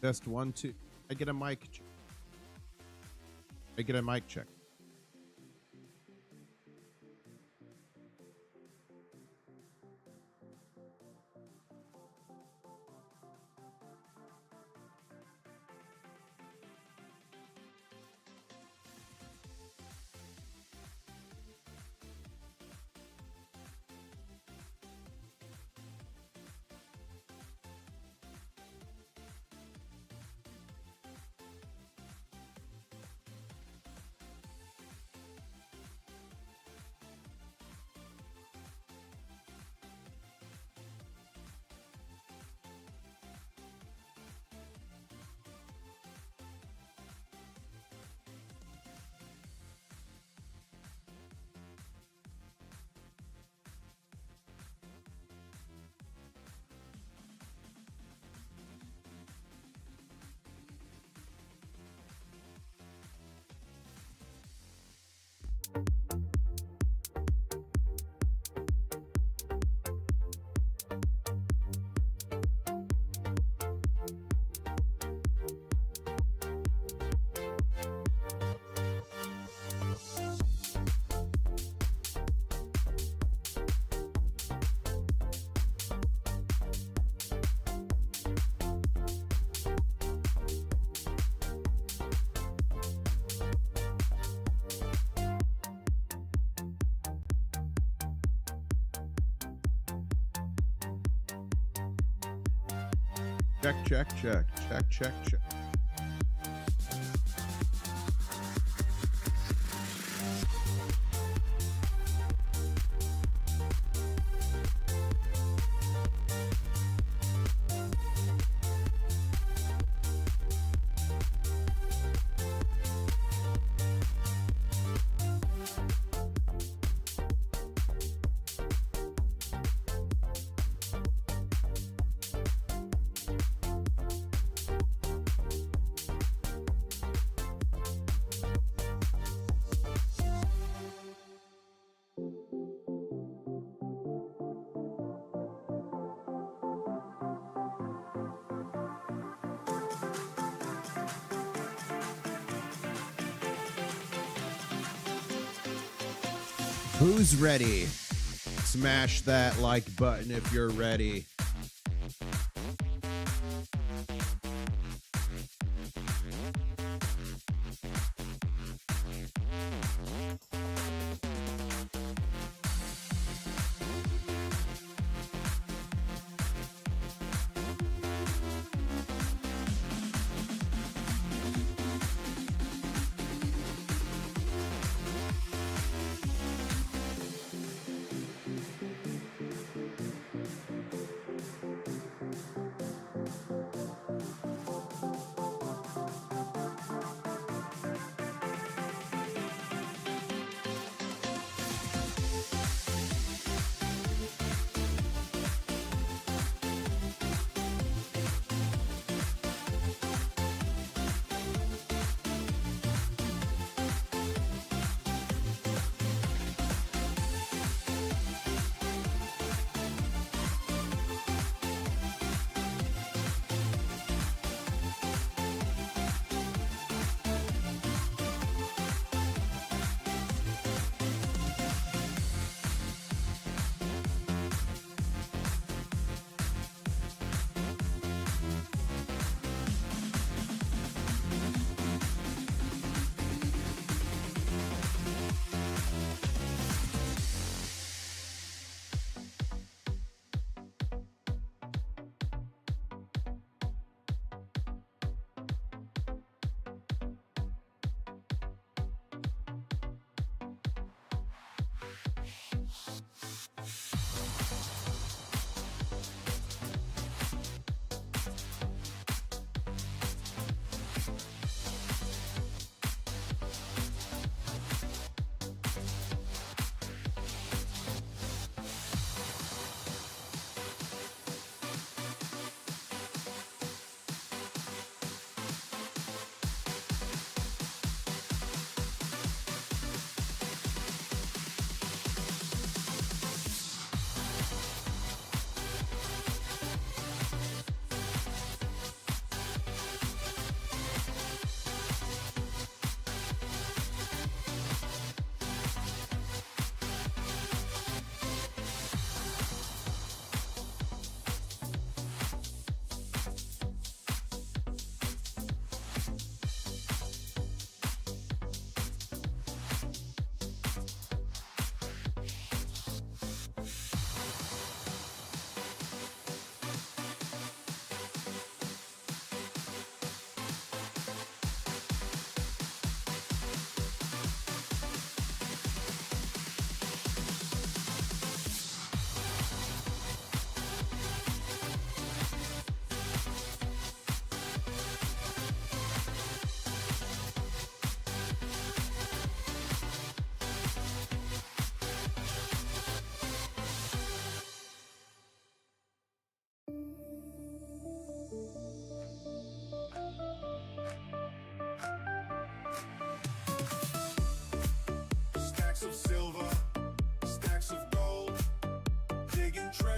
Test 1, 2. I get a mic check. I get a mic check. Check. Who's ready? Smash that like button if you're ready.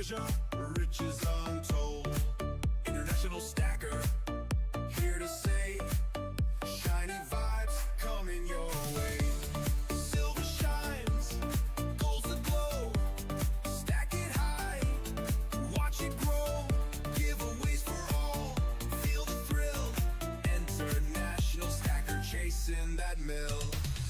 treasure, riches untold. International stacker, here to say, shiny vibes coming your way. Silver shines, gold's the glow. Stack it high, watch it grow. Giveaways for all, feel the thrill. International stacker chasing that mill.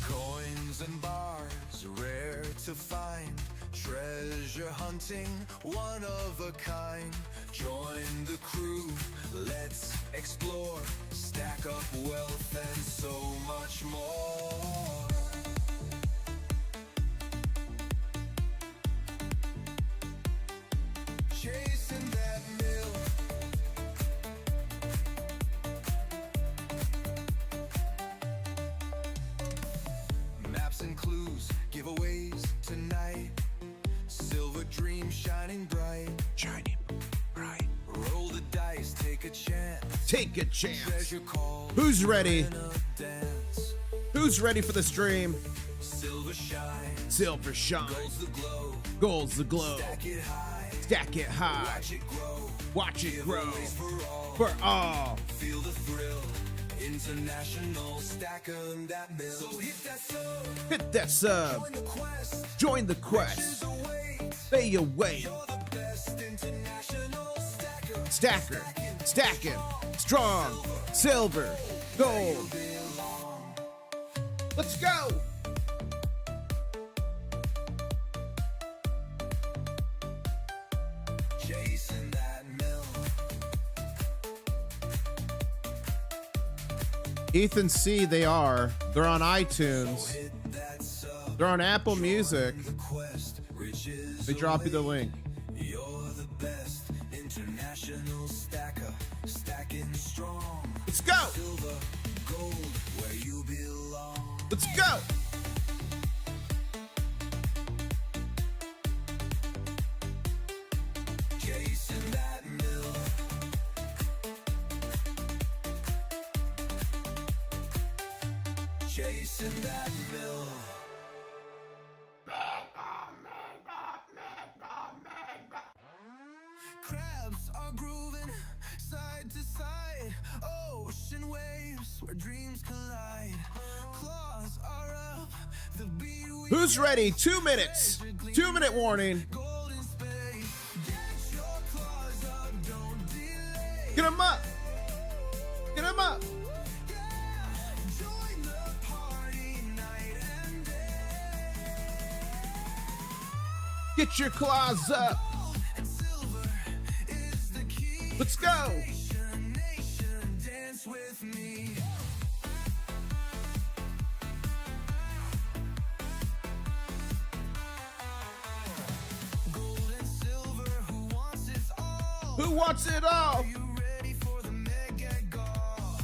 Coins and bars, rare to find. Treasure hunting, one of a kind. Join the crew, let's explore. Stack up wealth and so much more. Chasing that mill. Maps and clues, giveaways tonight. Silver dream shining bright. Shining bright. Roll the dice, take a chance. Take a chance. Treasure call. Who's ready? Dance. Who's ready for the stream? Silver shine. Silver shine. Gold's the glow. Gold's the glow. Stack it high. Stack it high. Watch it grow. Watch it grow. Giveaways For all. Feel the thrill. International stacker that mill. So hit that sub. Hit that sub. Join the quest. Join the quest. Stay away. You're the best international stacker. Stacker. Stacking. Strong. Silver. Gold. Let's go. Chasing that mill. Ethan C. They are. They're on iTunes. Hit that sub. They're on Apple Music. The quest. Riches They drop you the await. link. You're the best international stacker. Stacking strong. Let's go. Silver, gold, where you belong. Let's go. Chasing that mill. Chasing that mill. Crabs are grooving side to side. Ocean waves where dreams collide. Claws are up. The beat we Who's ready? 2 minutes. 2-minute warning. golden spade. Get your claws up, don't delay. Get him up. Get him up. Join the party night and day. Get your claws up. Gold and silver is the key. Let's go. Nation, dance with me. Gold and silver, who wants it all? Who wants it all? You ready for the mega gall?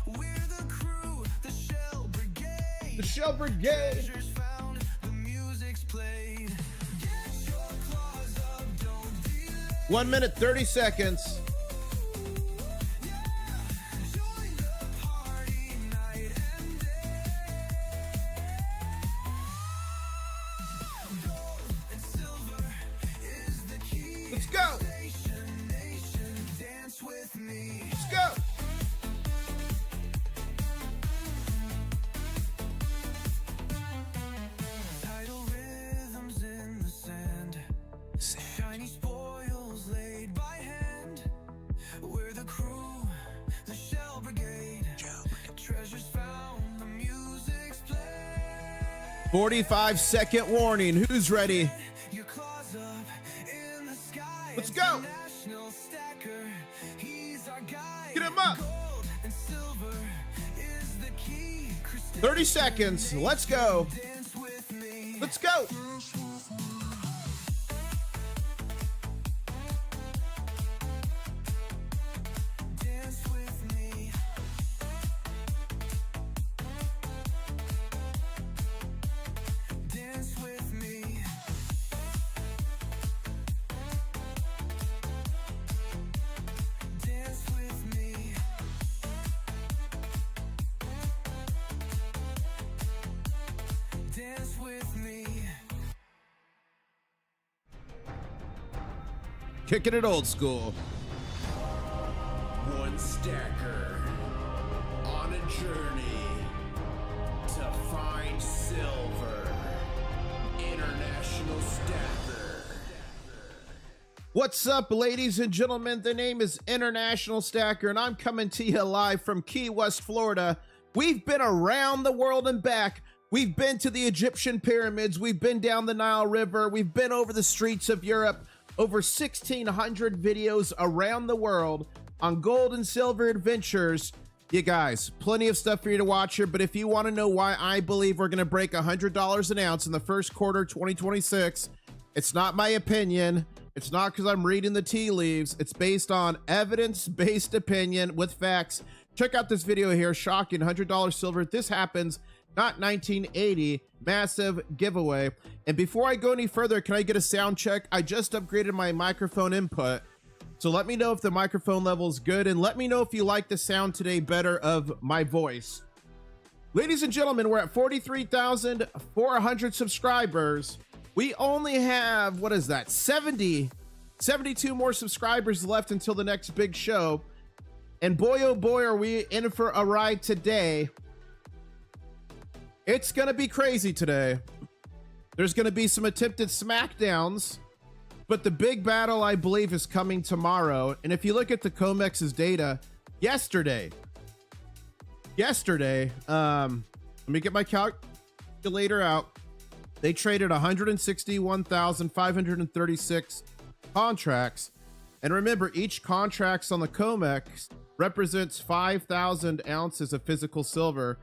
We're the crew, the Shell Brigade. The Shell Brigade. Treasures found, the music's played. Get your claws up, don't delay. 1 minute, 30 seconds. Join the party night and day. Gold and silver is the key. Let's go. Nation, dance with me. Let's go. Tidal rhythms in the sand. Shiny spoils laid by hand. We're the crew, the Shell Brigade. Treasures found, the music's played. 45-second warning. Who's ready? Your claws up in the sky. Let's go. International stacker, he's our guide. Get him up. Gold and silver is the key. 30 seconds. Let's go. Dance with me. Let's go. Dance with me. Dance with me. Dance with me. Dance with me. Kicking it old school. One stacker on a journey to find silver. International Stacker. What's up, ladies and gentlemen? The name is International Stacker, and I'm coming to you live from Key West, Florida. We've been around the world and back. We've been to the Egyptian pyramids. We've been down the Nile River. We've been over the streets of Europe. Over 1,600 videos around the world on gold and silver adventures. You guys, plenty of stuff for you to watch here, but if you want to know why I believe we're going to break $100 an ounce in the first quarter 2026, it's not my opinion. It's not because I'm reading the tea leaves. It's based on evidence-based opinion with facts. Check out this video here. Shocking, $100 silver. This happens, not 1980. Massive giveaway. And before I go any further, can I get a sound check? I just upgraded my microphone input. So let me know if the microphone level is good, and let me know if you like the sound today better of my voice. Ladies and gentlemen, we're at 43,400 subscribers. We only have, what is that, 72 more subscribers left until the next big show. And boy, oh boy, are we in for a ride today. It's gonna be crazy today. There's gonna be some attempted smackdowns, but the big battle, I believe, is coming tomorrow. And if you look at the COMEX's data, yesterday, let me get my calculator out. They traded 161,536 contracts. And remember, each contracts on the COMEX represents 5,000 ounces of physical silver.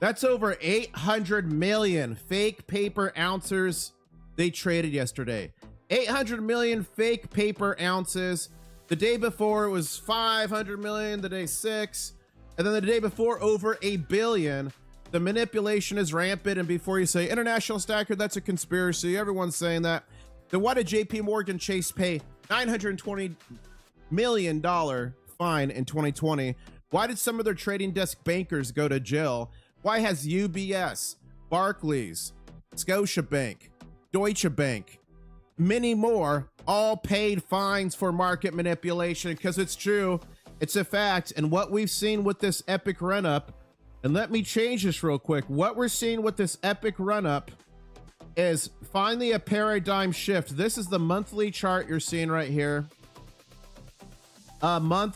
That's over 800 million fake paper ounces they traded yesterday. 800 million fake paper ounces. The day before it was 500 million, the day 6. And then the day before, over a billion. The manipulation is rampant. And before you say, International Stacker, that's a conspiracy, everyone's saying that. Then why did JP Morgan Chase pay $920 million fine in 2020? Why did some of their trading desk bankers go to jail? Why has UBS, Barclays, Scotiabank, Deutsche Bank, many more all paid fines for market manipulation? Because it's true, it's a fact. And what we've seen with this epic run-up, and let me change this real quick. What we're seeing with this epic run-up is finally a paradigm shift. This is the monthly chart you're seeing right here. There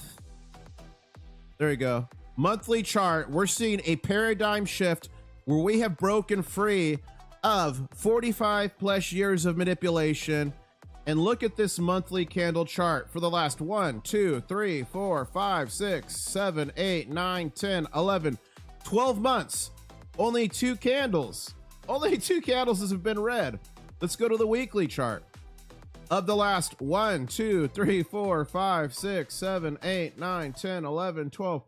you go. Monthly chart. We're seeing a paradigm shift where we have broken free of 45 plus years of manipulation. And look at this monthly candle chart for the last 1, 2, 3, 4, 5, 6, 7, 8, 9, 10, 11, 12 months. Only 2 candles. Only 2 candles have been red. Let's go to the weekly chart. Of the last 1, 2, 3, 4, 5, 6, 7, 8, 9, 10, 11, 12,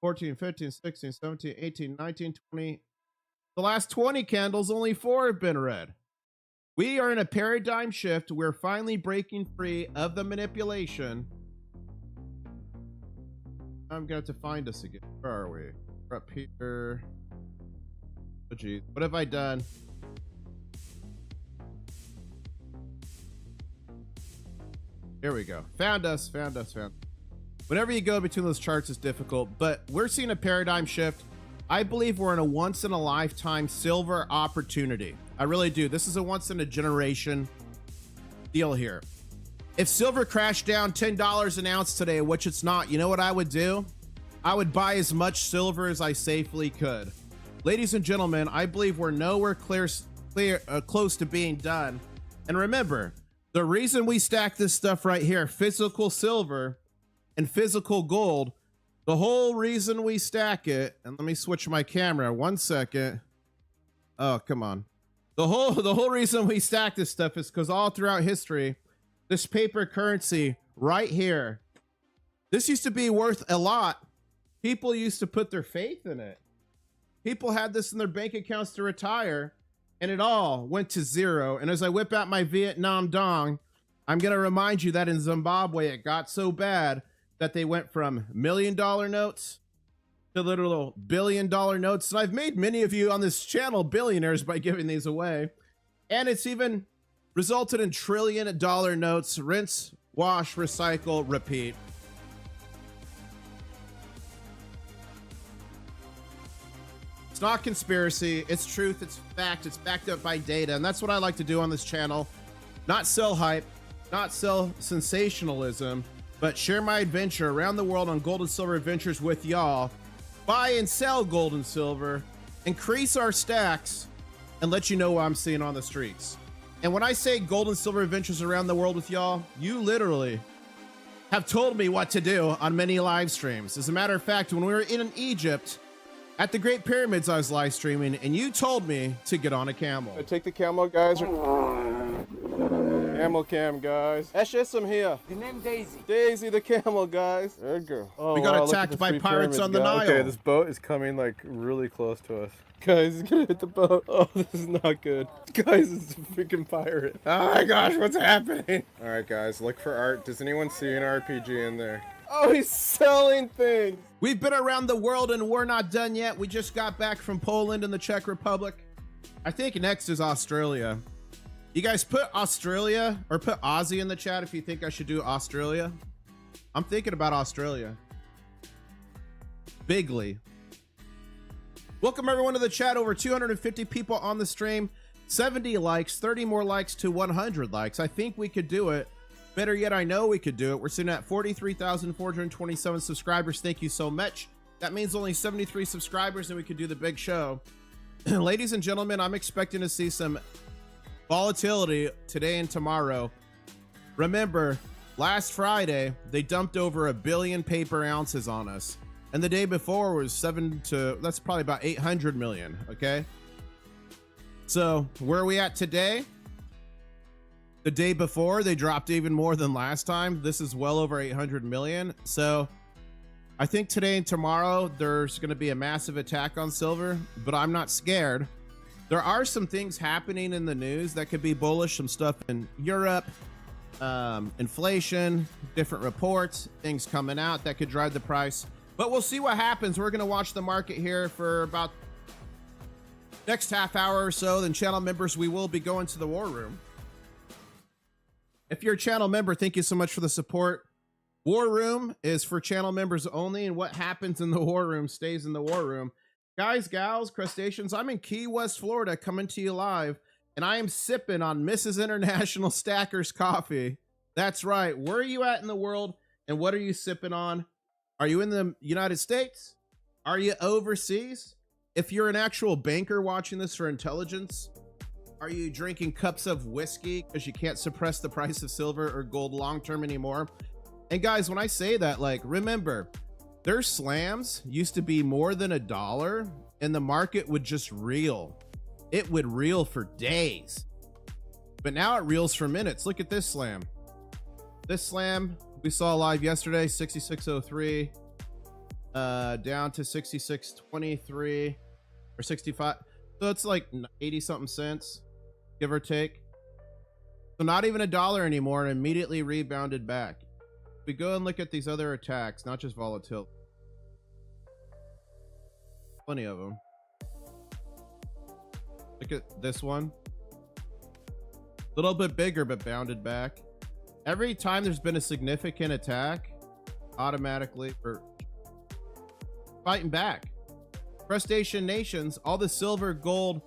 14, 15, 16, 17, 18, 19, 20. The last 20 candles, only 4 have been red. We are in a paradigm shift. We're finally breaking free of the manipulation. I'm going to have to find us again. Where are we? We're up here. Oh, geez. What have I done? Here we go. Found us. Whenever you go between those charts, it's difficult, but we're seeing a paradigm shift. I believe we're in a once in a lifetime silver opportunity. I really do. This is a once in a generation deal here. If silver crashed down $10 an ounce today, which it's not, you know what I would do? I would buy as much silver as I safely could. Ladies and gentlemen, I believe we're nowhere close to being done. And remember, the reason we stack this stuff right here, physical silver and physical gold, the whole reason we stack it, and let me switch my camera 1 second. Oh, come on. The whole reason we stack this stuff is because all throughout history, this paper currency right here, this used to be worth a lot. People used to put their faith in it. People had this in their bank accounts to retire, and it all went to zero. And as I whip out my Vietnam dong, I'm going to remind you that in Zimbabwe, it got so bad that they went from $1 million notes to literal $1 billion notes. And I've made many of you on this channel billionaires by giving these away. And it's even resulted in $1 trillion notes. Rinse, wash, recycle, repeat. It's not conspiracy, it's truth, it's fact, it's backed up by data, and that's what I like to do on this channel. Not sell hype, not sell sensationalism, but share my adventure around the world on gold and silver adventures with y'all. Buy and sell gold and silver, increase our stacks, and let you know what I'm seeing on the streets. And when I say gold and silver adventures around the world with y'all, you literally have told me what to do on many live streams. As a matter of fact, when we were in Egypt at the Great Pyramids, I was live streaming, and you told me to get on a camel. Take the camel, guys. Camel cam, guys. Eshissam here. The name Daisy. Daisy the camel, guys. Good girl. Oh, We got wow, look at attacked the by three pirates pyramids, on the guys. Nile. Okay, this boat is coming like really close to us. Guys, it's gonna hit the boat. Oh, this is not good. Guys, it's a freaking pirate. Oh my gosh, what's happening? All right, guys, look for art. Does anyone see an RPG in there? Oh, he's selling things. We've been around the world and we're not done yet. We just got back from Poland and the Czech Republic. I think next is Australia. You guys put Australia or put Aussie in the chat if you think I should do Australia. I'm thinking about Australia. Bigly. Welcome everyone to the chat. Over 250 people on the stream. 70 likes, 30 more likes to 100 likes. I think we could do it. Better yet, I know we could do it. We're sitting at 43,427 subscribers. Thank you so much. That means only 73 subscribers and we could do the big show. Ladies and gentlemen, I'm expecting to see some volatility today and tomorrow. Remember, last Friday, they dumped over 1 billion paper ounces on us. And the day before was that's probably about 800 million, okay? So where are we at today? The day before, they dropped even more than last time. This is well over 800 million. So I think today and tomorrow, there's going to be a massive attack on silver, but I'm not scared. There are some things happening in the news that could be bullish, some stuff in Europe, inflation, different reports, things coming out that could drive the price. But we'll see what happens. We're going to watch the market here for about next half hour or so. Then channel members, we will be going to the war room. If you're a channel member, thank you so much for the support. War room is for channel members only, and what happens in the war room stays in the war room. Guys, gals, crustaceans, I'm in Key West, Florida, coming to you live, and I am sipping on Mrs. International Stacker's coffee. That's right. Where are you at in the world, and what are you sipping on? Are you in the United States? Are you overseas? If you're an actual banker watching this for intelligence, are you drinking cups of whiskey because you can't suppress the price of silver or gold long-term anymore? And guys, when I say that, like, remember, their slams used to be more than $1 and the market would just reel. It would reel for days. But now it reels for minutes. Look at this slam. This slam we saw live yesterday, 66.03, down to 66.23 or 65. So it's like 80 something cents, give or take. So not even $1 anymore, and immediately rebounded back. We go and look at these other attacks, not just volatility. Plenty of them. Look at this one. A little bit bigger, but bounded back. Every time there's been a significant attack, automatically we're fighting back. Crustacean nations, all the silver, gold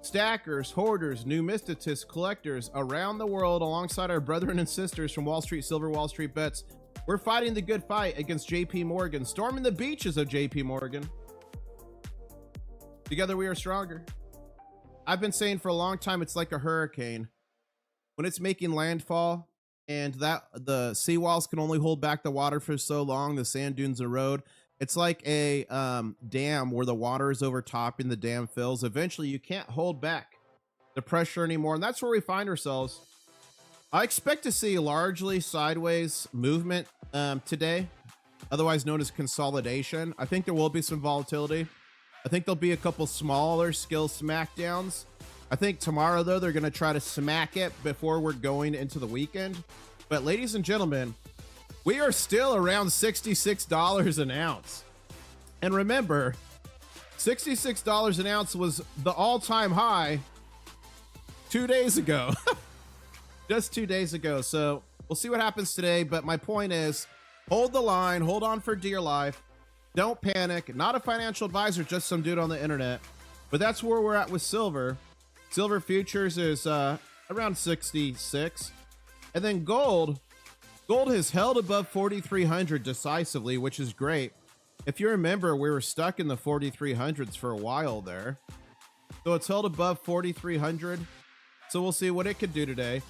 stackers, hoarders, numisticists, collectors around the world, alongside our brethren and sisters from Wall Street Silver, Wall Street Bets, we're fighting the good fight against JP Morgan, storming the beaches of JP Morgan. Together we are stronger. I've been saying for a long time, it's like a hurricane. When it's making landfall and that the seawalls can only hold back the water for so long, the sand dunes erode. It's like a dam where the water is overtopping, the dam fills. Eventually you can't hold back the pressure anymore, and that's where we find ourselves. I expect to see largely sideways movement today, otherwise known as consolidation. I think there will be some volatility. I think there'll be a couple smaller skill smackdowns. I think tomorrow, though, they're going to try to smack it before we're going into the weekend. But ladies and gentlemen, we are still around $66 an ounce. And remember, $66 an ounce was the all-time high 2 days ago. Just 2 days ago. So we'll see what happens today. But my point is, hold the line, hold on for dear life. Don't panic. Not a financial advisor, just some dude on the internet. But that's where we're at with silver. Silver futures is around 66. And then gold has held above 4,300 decisively, which is great. If you remember, we were stuck in the 4,300s for a while there. So it's held above 4,300. So we'll see what it could do today.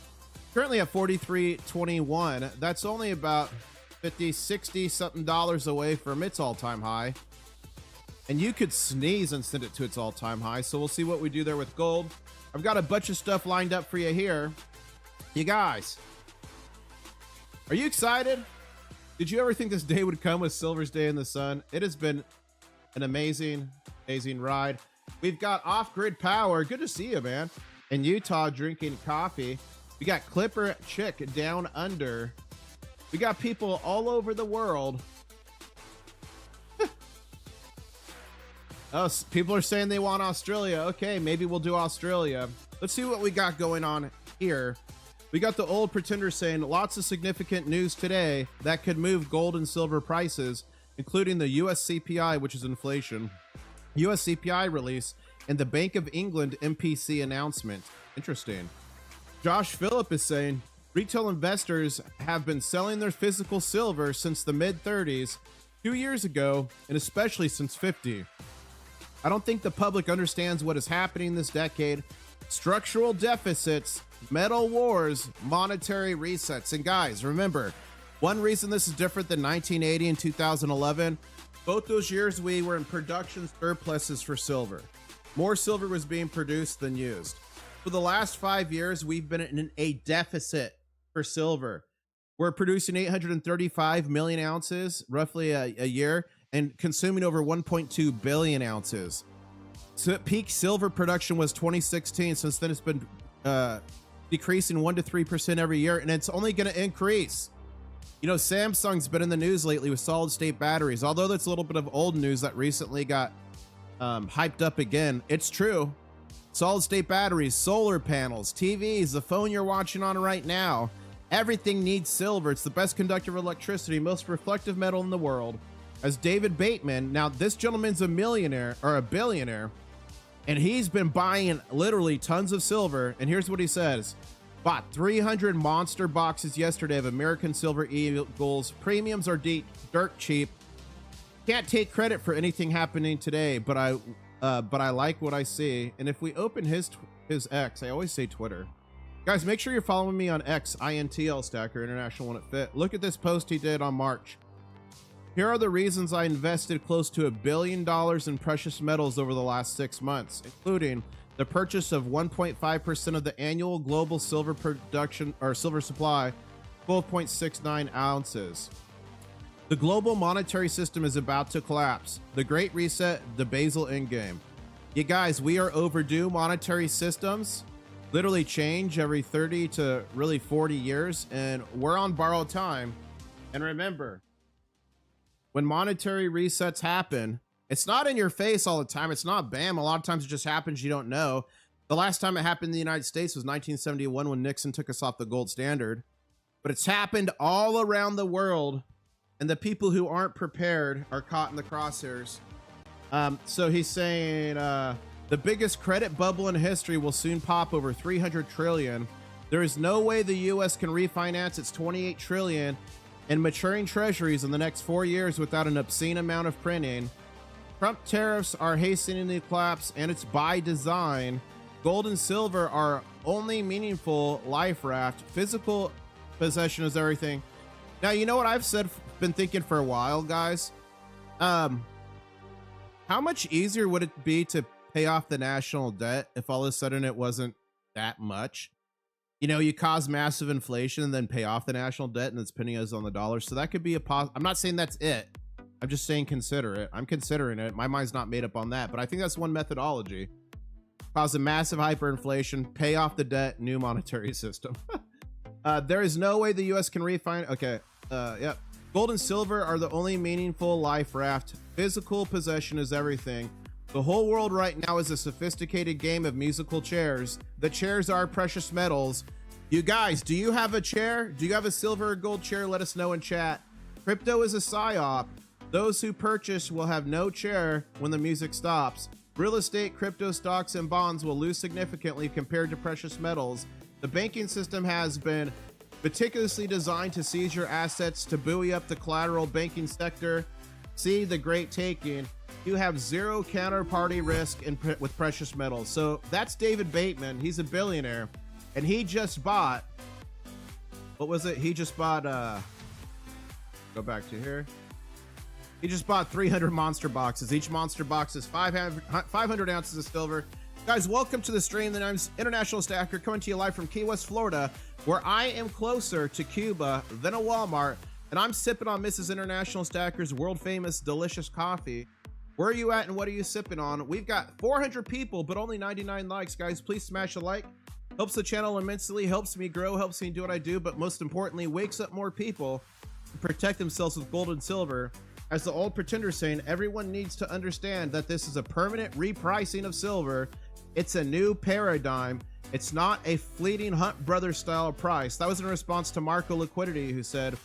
Currently at 43.21. That's only about 50, 60 something dollars away from its all-time high. And you could sneeze and send it to its all-time high. So we'll see what we do there with gold. I've got a bunch of stuff lined up for you here. You guys, are you excited? Did you ever think this day would come with Silver's Day in the Sun? It has been an amazing ride. We've got off-grid power. Good to see you, man. In Utah, drinking coffee. We got Clipper Chick down under. We got people all over the world. Oh, people are saying they want Australia. Okay, maybe we'll do Australia. Let's see what we got going on here. We got the old pretender saying lots of significant news today that could move gold and silver prices, including the US CPI, which is inflation, US CPI release, and the Bank of England MPC announcement. Interesting. Josh Phillip is saying retail investors have been selling their physical silver since the mid-30s, 2 years ago, and especially since 50. I don't think the public understands what is happening this decade. Structural deficits, metal wars, monetary resets. And guys, remember, one reason this is different than 1980 and 2011, both those years we were in production surpluses for silver. More silver was being produced than used. For the last 5 years, we've been in a deficit for silver. We're producing 835 million ounces, roughly a year, and consuming over 1.2 billion ounces. So peak silver production was 2016. Since then, it's been decreasing 1 to 3% every year, and it's only going to increase. You know, Samsung's been in the news lately with solid state batteries. Although that's a little bit of old news that recently got hyped up again. It's true. Solid state batteries, solar panels, TVs, the phone you're watching on right now. Everything needs silver. It's the best conductor of electricity, most reflective metal in the world. As David Bateman, now this gentleman's a millionaire or a billionaire, and he's been buying literally tons of silver. And here's what he says: bought 300 monster boxes yesterday of American Silver Eagles. Premiums are dirt cheap. Can't take credit for anything happening today, but I like what I see. And if we open his X, I always say Twitter. Guys, make sure you're following me on X, Intl-Stacker, International When It Fit. Look at this post he did on March. Here are the reasons I invested close to $1 billion in precious metals over the last 6 months, including the purchase of 1.5% of the annual global silver production or silver supply, 12.69 ounces. The global monetary system is about to collapse. The Great Reset, the Basel Endgame. You guys, we are overdue. Monetary systems literally change every 30 to really 40 years, and we're on borrowed time. And remember, when monetary resets happen, it's not in your face all the time. It's not bam. A lot of times it just happens. You don't know. The last time it happened in the United States was 1971 when Nixon took us off the gold standard. But it's happened all around the world, and the people who aren't prepared are caught in the crosshairs. So he's saying the biggest credit bubble in history will soon pop over 300 trillion. There is no way the U.S. can refinance its 28 trillion in maturing treasuries in the next 4 years without an obscene amount of printing. Trump tariffs are hastening the collapse, and it's by design. Gold and silver are only meaningful life raft. Physical possession is everything. Now, you know what I've been thinking for a while, guys? How much easier would it be to pay off the national debt if all of a sudden it wasn't that much? You know, you cause massive inflation and then pay off the national debt, and it's pennies on the dollar. So that could be a I'm not saying that's it. I'm just saying consider it. I'm considering it. My mind's not made up on that, but I think that's one methodology. Cause a massive hyperinflation, pay off the debt, new monetary system. There is no way the U.S. can refinance. Okay. Yep. Gold and silver are the only meaningful life raft. Physical possession is everything. The whole world right now is a sophisticated game of musical chairs. The chairs are precious metals. You guys, do you have a chair? Do you have a silver or gold chair? Let us know in chat. Crypto is a psyop. Those who purchase will have no chair when the music stops. Real estate, crypto, stocks, and bonds will lose significantly compared to precious metals. The banking system has been meticulously designed to seize your assets to buoy up the collateral banking sector. See the great taking. You have zero counterparty risk with precious metals. So that's David Bateman. He's a billionaire. And he just bought, what was it? He just bought, go back to here. He just bought 300 monster boxes. Each monster box is 500 ounces of silver. Guys, welcome to the stream. I'm International Stacker coming to you live from Key West, Florida, where I am closer to Cuba than a Walmart. And I'm sipping on Mrs. International Stacker's world famous delicious coffee. Where are you at and what are you sipping on? We've got 400 people, but only 99 likes. Guys, please smash a like. Helps the channel immensely, helps me grow, helps me do what I do, but most importantly, wakes up more people to protect themselves with gold and silver. As the old pretender saying, everyone needs to understand that this is a permanent repricing of silver. It's a new paradigm. It's not a fleeting Hunt Brothers style price. That was in response to Marco Liquidity, who said,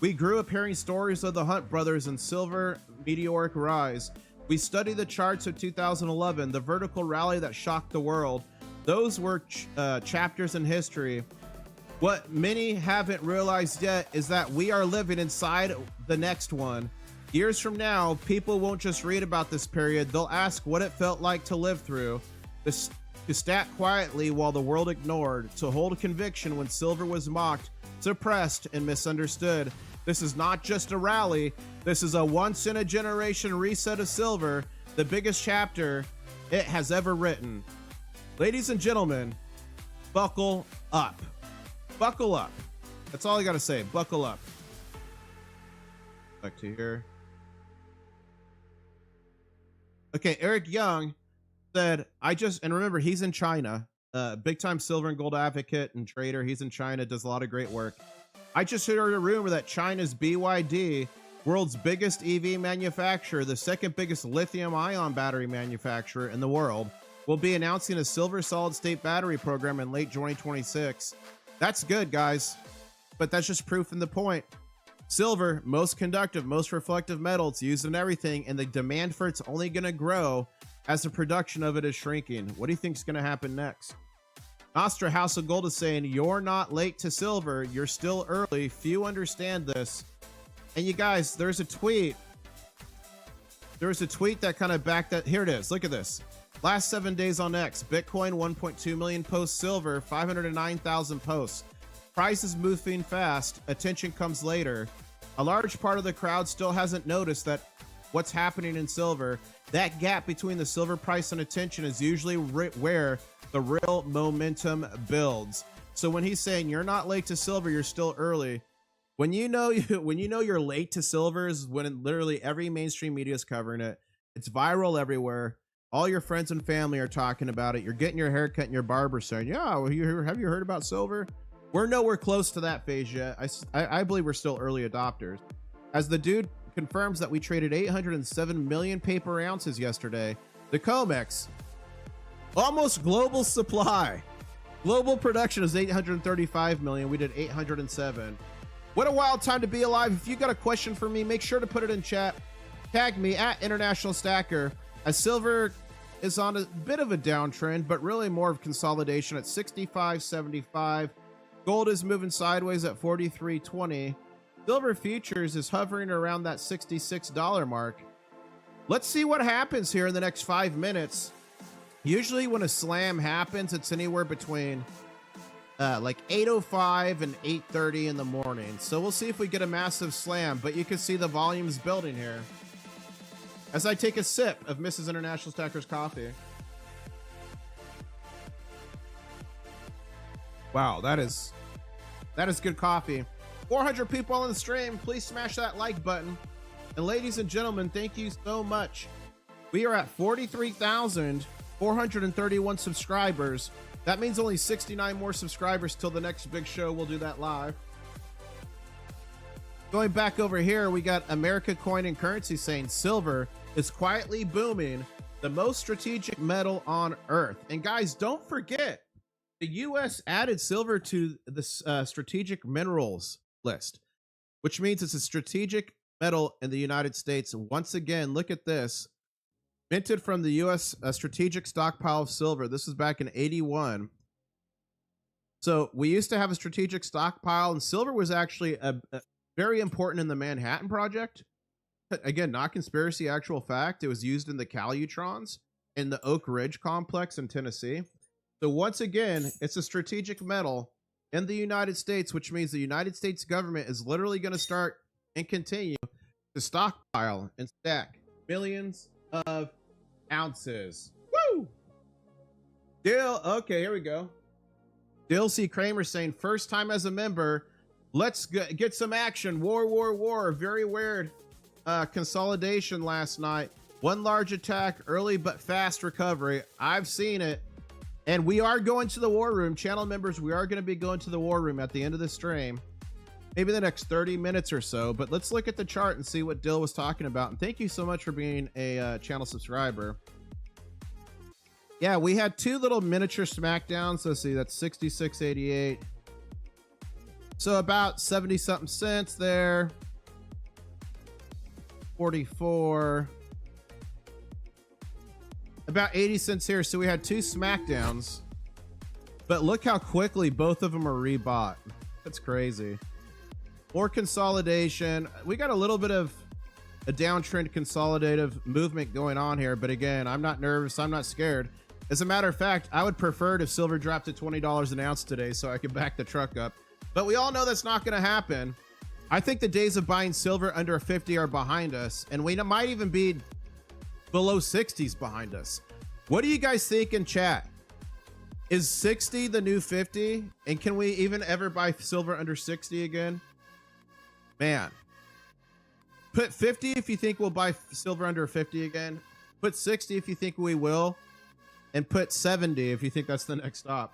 we grew up hearing stories of the Hunt Brothers and silver meteoric rise. We studied the charts of 2011, the vertical rally that shocked the world. Those were chapters in history. What many haven't realized yet is that we are living inside the next one. Years from now, people won't just read about this period. They'll ask what it felt like to live through, to stack quietly while the world ignored, to hold conviction when silver was mocked, suppressed, and misunderstood. This is not just a rally. This is a once-in-a-generation reset of silver, the biggest chapter it has ever written. Ladies and gentlemen, buckle up. Buckle up. That's all I gotta say. Buckle up. Back to here. Okay, Eric Young said, and remember, he's in China. Big time silver and gold advocate and trader. He's in China, does a lot of great work. I just heard a rumor that China's BYD, world's biggest EV manufacturer, the second biggest lithium ion battery manufacturer in the world, will be announcing a silver solid state battery program in late 2026. That's good, guys, but that's just proof in the point. Silver, most conductive, most reflective metal. It's used in everything, and the demand for it's only going to grow as the production of it is shrinking. What do you think is going to happen next? Nostra House of Gold is saying, you're not late to silver. You're still early. Few understand this. And you guys, there's a tweet. There's a tweet that kind of backed that. Here it is. Look at this. Last 7 days on X, Bitcoin 1.2 million posts, silver 509,000 posts. Price is moving fast. Attention comes later. A large part of the crowd still hasn't noticed that what's happening in silver. That gap between the silver price and attention is usually where the real momentum builds. So when he's saying you're not late to silver, you're still early. When you know you're late to silver is when literally every mainstream media is covering it. It's viral everywhere. All your friends and family are talking about it. You're getting your haircut and your barber saying, yeah, well, have you heard about silver? We're nowhere close to that phase yet. I believe we're still early adopters. As the dude confirms that we traded 807 million paper ounces yesterday, the COMEX, almost global supply. Global production is 835 million. We did 807. What a wild time to be alive. If you got a question for me, make sure to put it in chat. Tag me at International Stacker. As silver is on a bit of a downtrend, but really more of consolidation at 65.75. Gold is moving sideways at 43.20. Silver futures is hovering around that $66 mark. Let's see what happens here in the next 5 minutes. Usually when a slam happens, it's anywhere between like 8:05 and 8:30 in the morning. So we'll see if we get a massive slam, but you can see the volumes building here. As I take a sip of Mrs. International Stacker's coffee. Wow, that is good coffee. 400 people on the stream. Please smash that like button. And ladies and gentlemen, thank you so much. We are at 43,431 subscribers. That means only 69 more subscribers till the next big show. We'll do that live. Going back over here, we got America Coin and Currency saying silver is quietly booming, the most strategic metal on earth. And guys, don't forget, The U.S. added silver to the strategic minerals list, which means it's a strategic metal in the United States. Once again, look at this. Minted from the U.S. strategic stockpile of silver. This was back in 81. So we used to have a strategic stockpile, and silver was actually a very important in the Manhattan Project. Again, not conspiracy, actual fact. It was used in the Calutrons in the Oak Ridge complex in Tennessee. So once again, it's a strategic metal in the United States, which means the United States government is literally going to start and continue to stockpile and stack millions of ounces. Woo! Dill, okay, here we go. Dill C. Kramer saying, first time as a member, let's get some action. War. Very weird consolidation last night. One large attack, early but fast recovery. I've seen it. And we are going to the war room. Channel members, we are going to be going to the war room at the end of the stream. Maybe the next 30 minutes or so. But let's look at the chart and see what Dill was talking about. And thank you so much for being a channel subscriber. Yeah, we had two little miniature smackdowns. Let's see, that's 66.88. So about 70 something cents there. 44. About 80 cents here. So we had two smackdowns, but look how quickly both of them are rebought. That's crazy. More consolidation. We got a little bit of a downtrend consolidative movement going on here, but again, I'm not nervous. I'm not scared. As a matter of fact, I would prefer it if silver dropped to $20 an ounce today so I could back the truck up, but we all know that's not going to happen. I think the days of buying silver under 50 are behind us, and we might even be below 60s behind us. What do you guys think in chat? Is 60 the new 50? And can we even ever buy silver under 60 again? Man. Put 50 if you think we'll buy silver under 50 again. Put 60 if you think we will. And put 70 if you think that's the next stop.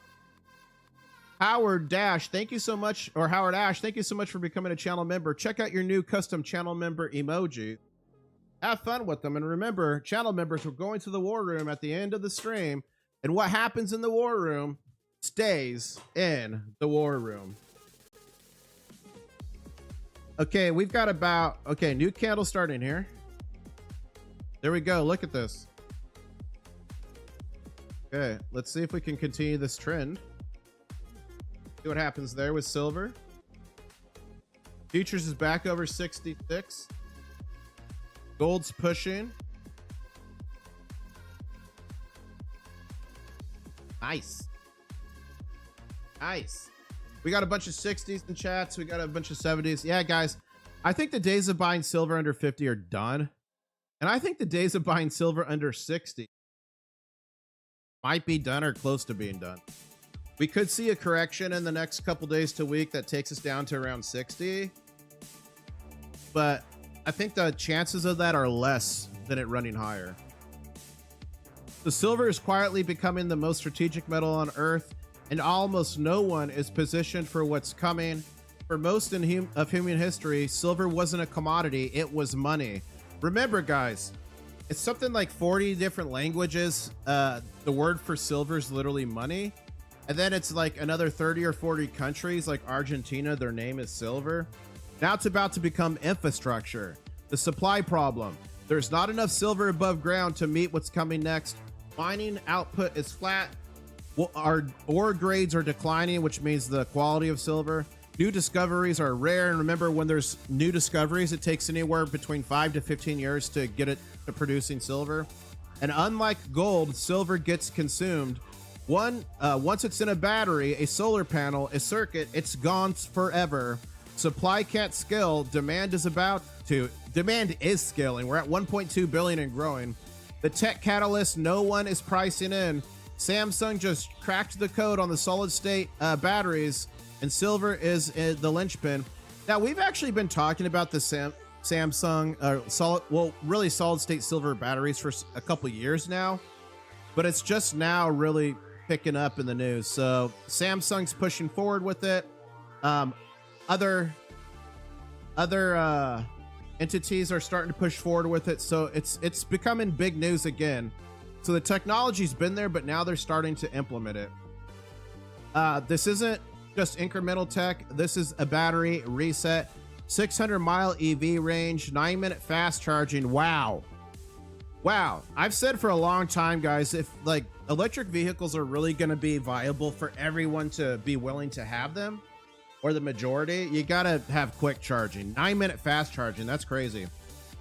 Howard Dash, thank you so much. Or Howard Ash, thank you so much for becoming a channel member. Check out your new custom channel member emoji. Have fun with them. And remember, channel members, we're going to the war room at the end of the stream. And what happens in the war room stays in the war room. Okay, we've got about, okay, new candle starting here. There we go. Look at this. Okay, let's see if we can continue this trend. See what happens there with silver. Futures is back over 66. Gold's pushing. Nice. Nice. We got a bunch of 60s in chats. We got a bunch of 70s. Yeah, guys, I think the days of buying silver under 50 are done. And I think the days of buying silver under 60 might be done or close to being done. We could see a correction in the next couple days to week that takes us down to around 60. But I think the chances of that are less than it running higher. The silver is quietly becoming the most strategic metal on Earth, and almost no one is positioned for what's coming. For most of human history, silver wasn't a commodity, it was money. Remember, guys, it's something like 40 different languages. The word for silver is literally money. And then it's like another 30 or 40 countries like Argentina, their name is silver. Now it's about to become infrastructure. The supply problem. There's not enough silver above ground to meet what's coming next. Mining output is flat. Our ore grades are declining, which means the quality of silver. New discoveries are rare. And remember, when there's new discoveries, it takes anywhere between 5 to 15 years to get it to producing silver. And unlike gold, silver gets consumed. Once it's in a battery, a solar panel, a circuit, it's gone forever. Supply can't scale. Demand is scaling. We're at 1.2 billion and growing. The tech catalyst no one is pricing in. Samsung just cracked the code on the solid state batteries, and silver is the linchpin. Now, we've actually been talking about the Samsung really solid state silver batteries for a couple years now, but it's just now really picking up in the news. So Samsung's pushing forward with it. Other entities are starting to push forward with it. So it's becoming big news again. So the technology's been there, but now they're starting to implement it. This isn't just incremental tech. This is a battery reset, 600-mile EV range, 9-minute fast charging. Wow. I've said for a long time, guys, if like electric vehicles are really going to be viable for everyone to be willing to have them, or the majority, you got to have quick charging. 9-minute fast charging. That's crazy.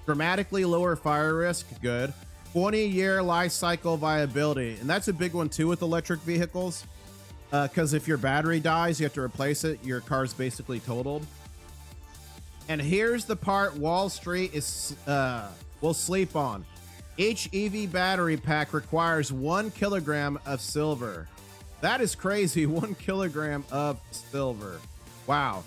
Dramatically lower fire risk. Good. 20-year life cycle viability. And that's a big one too with electric vehicles. Because if your battery dies, you have to replace it. Your car's basically totaled. And here's the part Wall Street is will sleep on. Each EV battery pack requires 1 kilogram of silver. That is crazy. 1 kilogram of silver. Wow.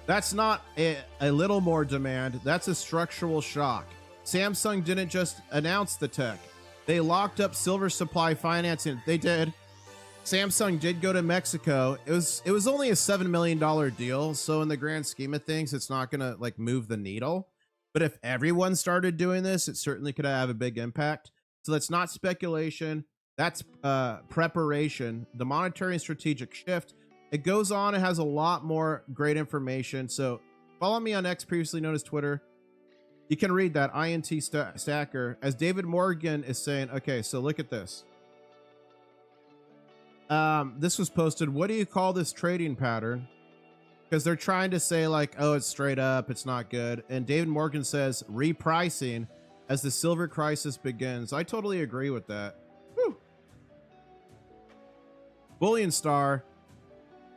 That's not a little more demand. That's a structural shock. Samsung didn't just announce the tech. They locked up silver supply financing. They did. Samsung did go to Mexico. It was only a $7 million deal. So in the grand scheme of things, it's not going to like move the needle. But if everyone started doing this, it certainly could have a big impact. So that's not speculation. That's preparation. The monetary and strategic shift. It goes on. It has a lot more great information. So follow me on X, previously known as Twitter. You can read that Intl-Stacker. As David Morgan is saying, okay, so look at this. This was posted. What do you call this trading pattern? Because they're trying to say like, oh, it's straight up, it's not good. And David Morgan says repricing as the silver crisis begins. I totally agree with that. Whew. Bullion Star.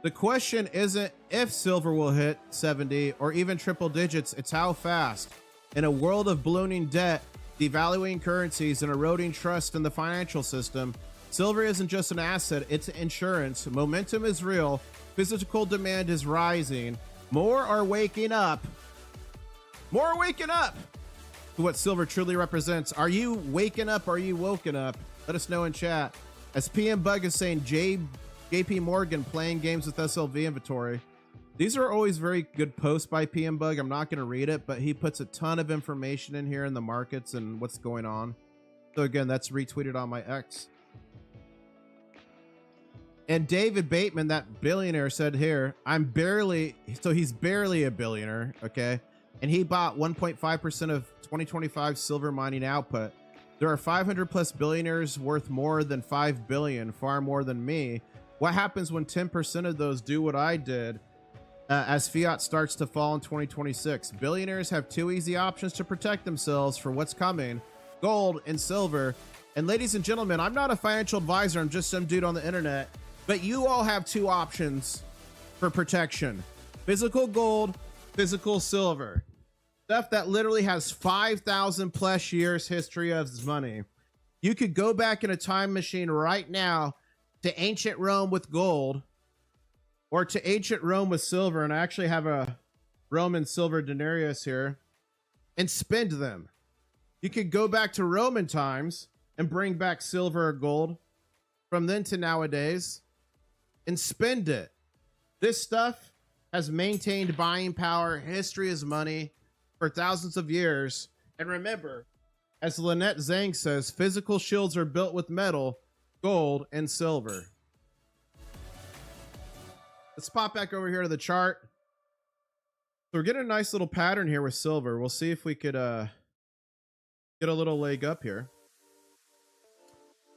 The question isn't if silver will hit 70 or even triple digits, it's how fast. In a world of ballooning debt, devaluing currencies, and eroding trust in the financial system, silver isn't just an asset, it's insurance. Momentum is real. Physical demand is rising. More are waking up. More are waking up to what silver truly represents. Are you waking up? Are you woken up? Let us know in chat. As PM Bug is saying, JP Morgan playing games with SLV inventory. These are always very good posts by PM Bug. I'm not going to read it, but he puts a ton of information in here in the markets and what's going on. So again, that's retweeted on my X. And David Bateman, that billionaire, said here, he's barely a billionaire, okay? And he bought 1.5% of 2025 silver mining output. There are 500 plus billionaires worth more than 5 billion, far more than me. What happens when 10% of those do what I did as fiat starts to fall in 2026? Billionaires have 2 easy options to protect themselves for what's coming: gold and silver. And ladies and gentlemen, I'm not a financial advisor. I'm just some dude on the internet. But you all have 2 options for protection: physical gold, physical silver. Stuff that literally has 5,000 plus years history of money. You could go back in a time machine right now to ancient Rome with gold, or to ancient Rome with silver. And I actually have a Roman silver denarius here, and spend them. You could go back to Roman times and bring back silver or gold from then to nowadays and spend it. This stuff has maintained buying power. History is money for thousands of years. And remember, as Lynette Zhang says, physical shields are built with metal, gold, and silver. Let's pop back over here to the chart. So we're getting a nice little pattern here with silver. We'll see if we could get a little leg up here.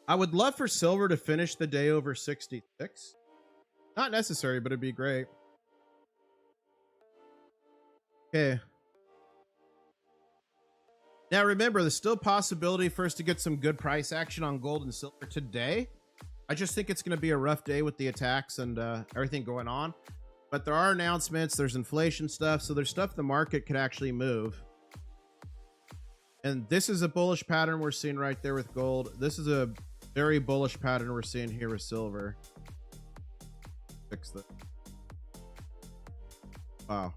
I would love for silver to finish the day over 66. Not necessary, but it'd be great. Okay. Now remember, there's still possibility for us to get some good price action on gold and silver today. I just think it's going to be a rough day with the attacks and everything going on. But there are announcements, there's inflation stuff, so there's stuff the market could actually move. And this is a bullish pattern we're seeing right there with gold. This is a very bullish pattern we're seeing here with silver. Fix that. Wow.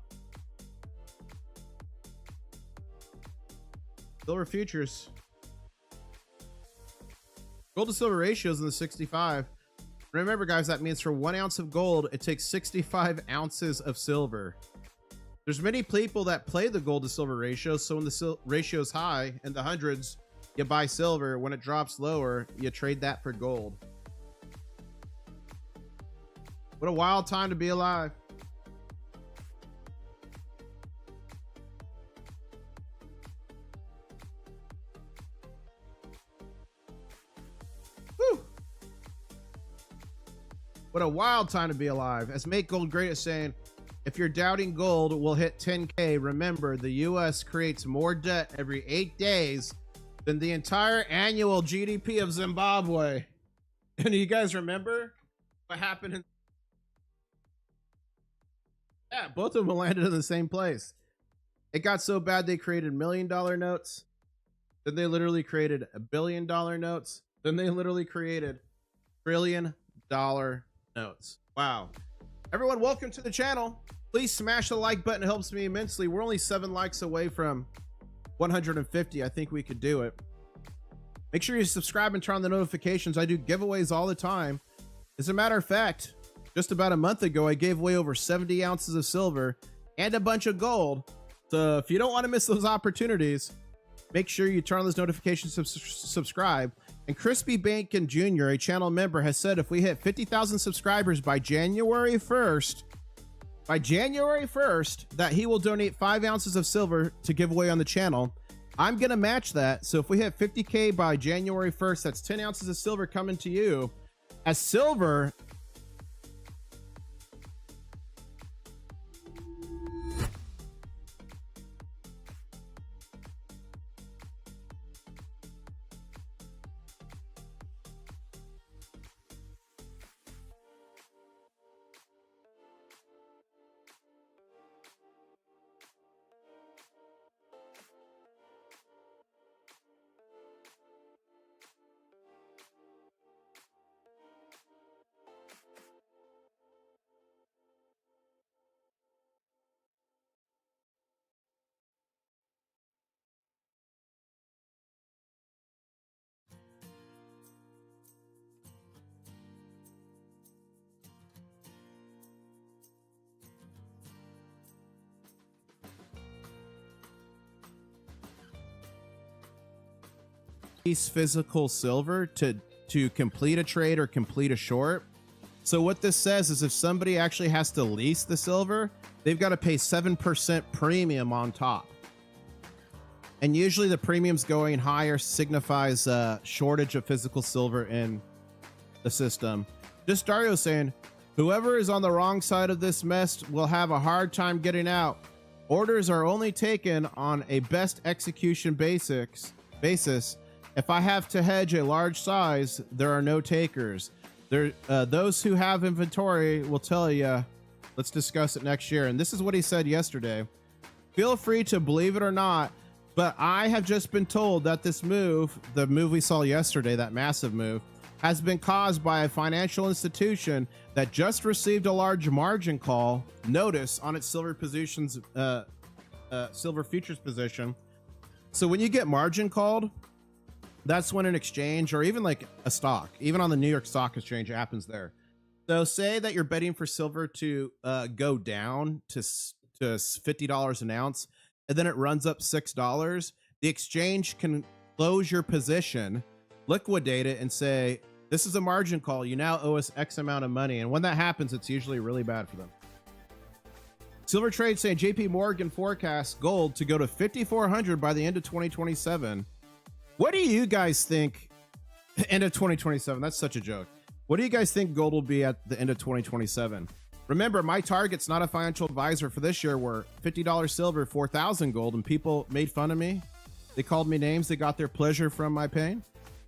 Silver futures. Gold to silver ratios in the 65. Remember, guys, that means for 1 ounce of gold, it takes 65 ounces of silver. There's many people that play the gold to silver ratio. So when the ratio is high in the hundreds, you buy silver. When it drops lower, you trade that for gold. What a wild time to be alive. Woo. What a wild time to be alive. As Make Gold Great is saying, if you're doubting gold will hit 10K, remember the US creates more debt every 8 days than the entire annual GDP of Zimbabwe. And you guys remember what happened in... Yeah, both of them landed in the same place. It got so bad they created $1 million notes. Then they literally created $1 billion notes. Then they literally created $1 trillion notes. Wow. Everyone, welcome to the channel. Please smash the like button. It helps me immensely. We're only 7 likes away from 150. I think we could do it. Make sure you subscribe and turn on the notifications. I do giveaways all the time. As a matter of fact, just about a month ago, I gave away over 70 ounces of silver and a bunch of gold. So if you don't want to miss those opportunities, make sure you turn on those notifications, subscribe. And Crispy Bacon Jr., a channel member, has said if we hit 50,000 subscribers by January 1st, that he will donate 5 ounces of silver to give away on the channel. I'm going to match that. So if we hit 50K by January 1st, that's 10 ounces of silver coming to you. As silver... physical silver to complete a trade or complete a short. So what this says is if somebody actually has to lease the silver, they've got to pay 7% premium on top. And usually the premiums going higher signifies a shortage of physical silver in the system. Just Dario saying, whoever is on the wrong side of this mess will have a hard time getting out. Orders are only taken on a best execution basis. If I have to hedge a large size, there are no takers. Those who have inventory will tell you, let's discuss it next year. And this is what he said yesterday. Feel free to believe it or not, but I have just been told that this move, the move we saw yesterday, that massive move, has been caused by a financial institution that just received a large margin call notice on its silver positions, silver futures position. So when you get margin called, that's when an exchange or even like a stock, even on the New York Stock Exchange, it happens there. So say that you're betting for silver to go down to $50 an ounce, and then it runs up $6. The exchange can close your position, liquidate it, and say, this is a margin call. You now owe us X amount of money. And when that happens, it's usually really bad for them. Silver Trade saying JP Morgan forecasts gold to go to 5,400 by the end of 2027. What do you guys think? End of 2027. That's such a joke. What do you guys think gold will be at the end of 2027? Remember, my targets, not a financial advisor, for this year were $50 silver, 4,000 gold, and people made fun of me. They called me names. They got their pleasure from my pain.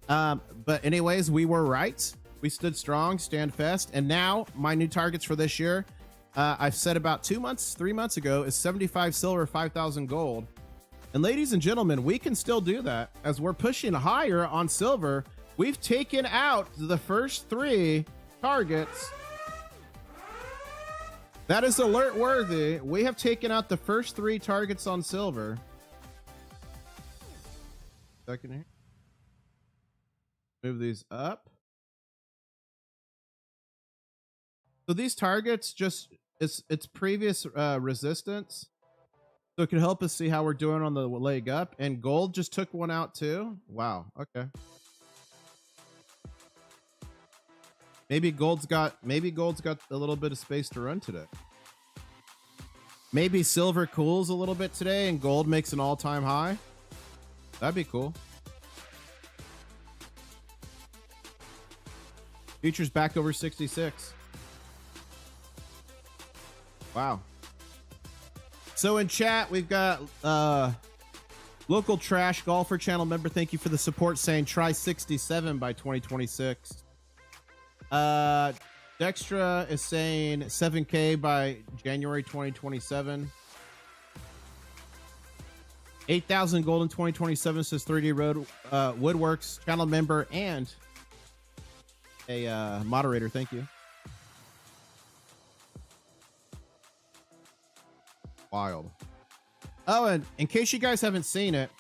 But anyways, we were right. We stood strong, stand fast. And now my new targets for this year, I've said about 3 months ago, is 75 silver, 5,000 gold. And ladies and gentlemen, we can still do that as we're pushing higher on silver. We've taken out the first 3 targets. That is alert worthy. We have taken out the first 3 targets on silver. Second here. Move these up. So these targets just, it's previous resistance. So it can help us see how we're doing on the leg up. And gold just took one out too. Wow. Okay. Maybe gold's got a little bit of space to run today. Maybe silver cools a little bit today and gold makes an all-time high. That'd be cool. Futures back over 66. Wow. So in chat, we've got local trash golfer channel member. Thank you for the support, saying try 67 by 2026. Dextra is saying 7K by January 2027. 8,000 gold in 2027, says 3D Road Woodworks channel member and a moderator. Thank you. Wild. Oh, and in case you guys haven't seen it,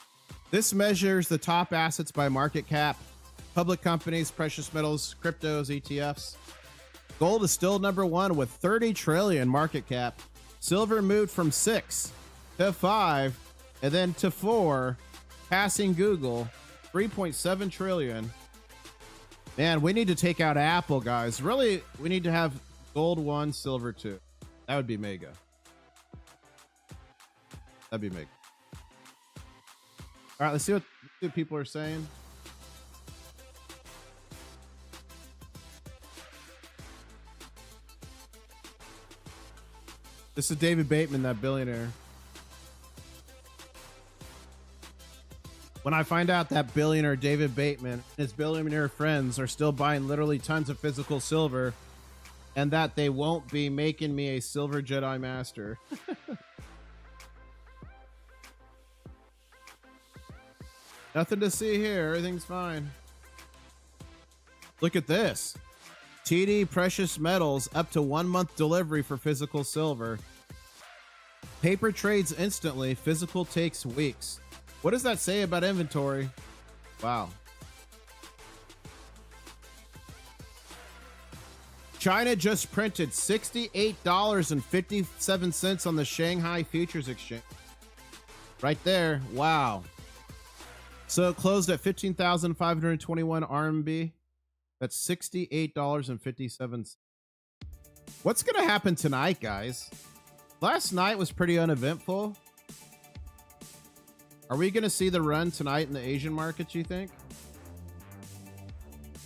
this measures the top assets by market cap, public companies, precious metals, cryptos, ETFs. Gold is still number one with 30 trillion market cap. Silver moved from 6 to 5 and then to 4, passing Google, 3.7 trillion. Man, we need to take out Apple, guys. Really, we need to have gold 1, silver 2. That would be mega. That'd be mega. All right, let's see what people are saying. This is David Bateman, that billionaire. When I find out that billionaire David Bateman and his billionaire friends are still buying literally tons of physical silver and that they won't be making me a silver Jedi Master. Nothing to see here. Everything's fine. Look at this. TD Precious Metals up to 1 month delivery for physical silver. Paper trades instantly. Physical takes weeks. What does that say about inventory? Wow. China just printed $68.57 on the Shanghai Futures Exchange. Right there. Wow. So it closed at 15,521 RMB. That's $68.57. What's going to happen tonight, guys? Last night was pretty uneventful. Are we going to see the run tonight in the Asian markets, you think?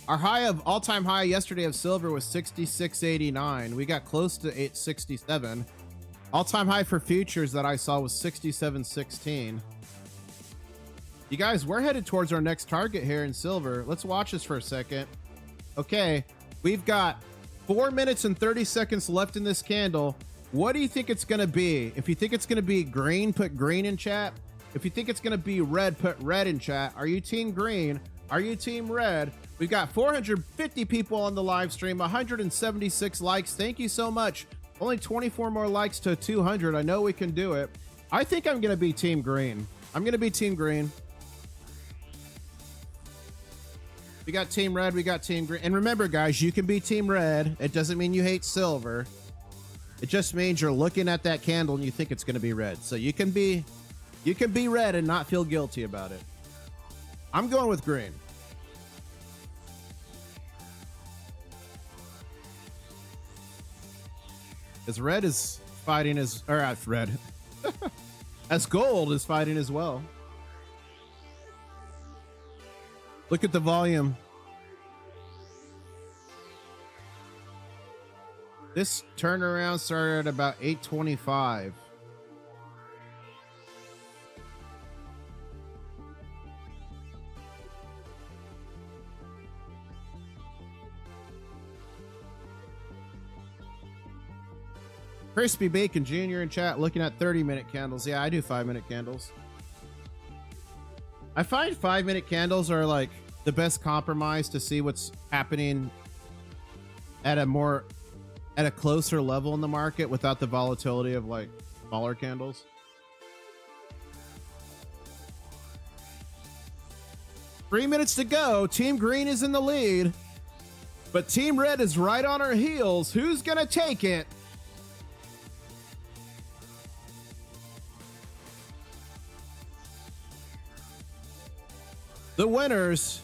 Our high of all-time high yesterday of silver was 66.89. We got close to 867. All-time high for futures that I saw was 67.16. You guys, we're headed towards our next target here in silver. Let's watch this for a second. Okay, we've got 4 minutes and 30 seconds left in this candle. What do you think it's going to be? If you think it's going to be green, put green in chat. If you think it's going to be red, put red in chat. Are you team green? Are you team red? We've got 450 people on the live stream, 176 likes. Thank you so much. Only 24 more likes to 200. I know we can do it. I think I'm going to be team green. I'm going to be team green. We got team red, we got team green. And remember, guys, you can be team red. It doesn't mean you hate silver. It just means you're looking at that candle and you think it's going to be red. So you can be red and not feel guilty about it. I'm going with green. As red is fighting as, or red. As gold is fighting as well. Look at the volume. This turnaround started at about 825. Crispy Bacon Jr. in chat looking at 30-minute candles. Yeah, I do 5-minute candles. I find 5-minute candles are like the best compromise to see what's happening at a closer level in the market without the volatility of like smaller candles. Three minutes to go. Team Green is in the lead, but Team Red is right on our heels. Who's gonna take it? The winners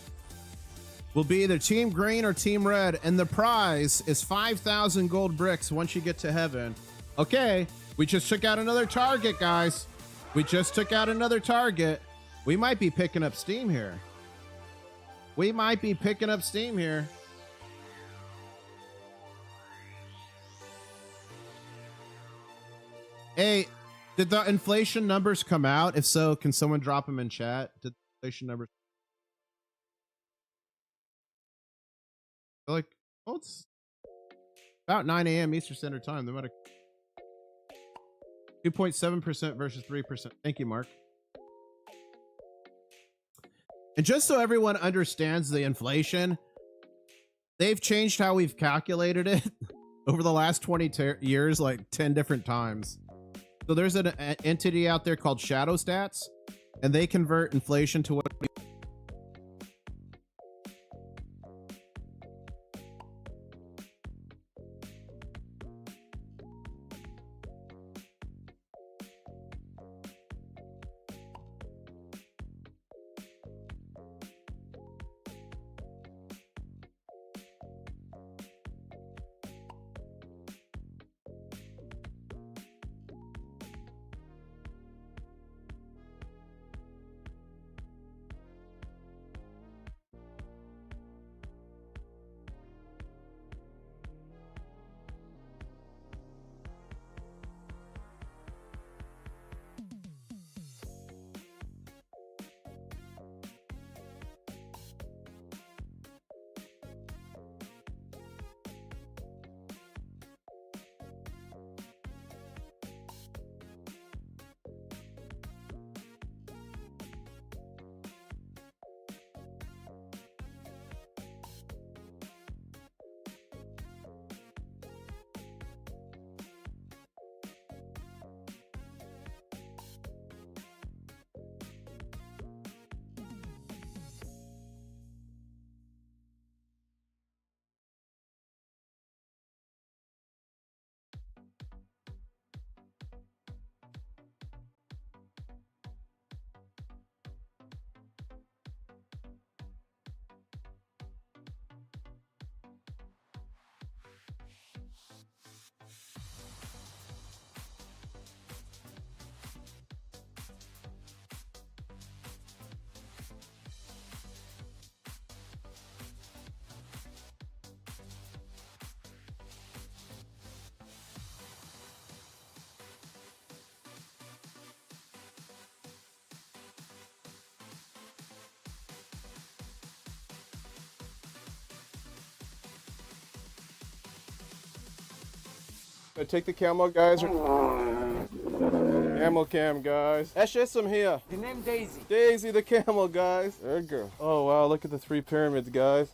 will be either Team Green or Team Red, and the prize is 5,000 gold bricks once you get to heaven. Okay, we just took out another target, guys. We just took out another target. We might be picking up steam here. We might be picking up steam here. Hey, did the inflation numbers come out? If so, can someone drop them in chat? Did the inflation numbers? Like, oh, it's about 9 a.m. Eastern Standard Time. They might have 2.7% versus 3%. Thank you, Mark. And just so everyone understands the inflation, they've changed how we've calculated it over the last 20 years, like 10 different times. So there's an entity out there called Shadow Stats, and they convert inflation to what we Take the camel, guys. Camel cam, guys. That's just some here. The name Daisy. Daisy the camel, guys. There you go. Oh, wow. Look at the 3 pyramids, guys.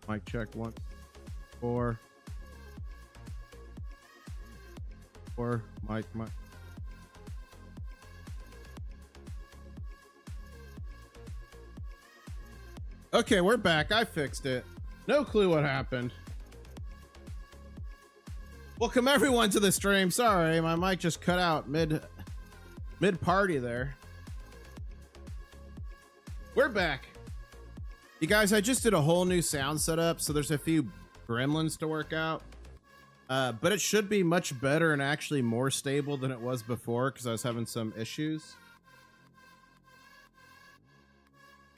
Mic check 1, 4. 4. Mic. Okay, we're back. I fixed it. No clue what happened. Welcome everyone to the stream. Sorry, my mic just cut out mid party there. We're back. You guys, I just did a whole new sound setup, so there's a few gremlins to work out. But it should be much better and actually more stable than it was before because I was having some issues.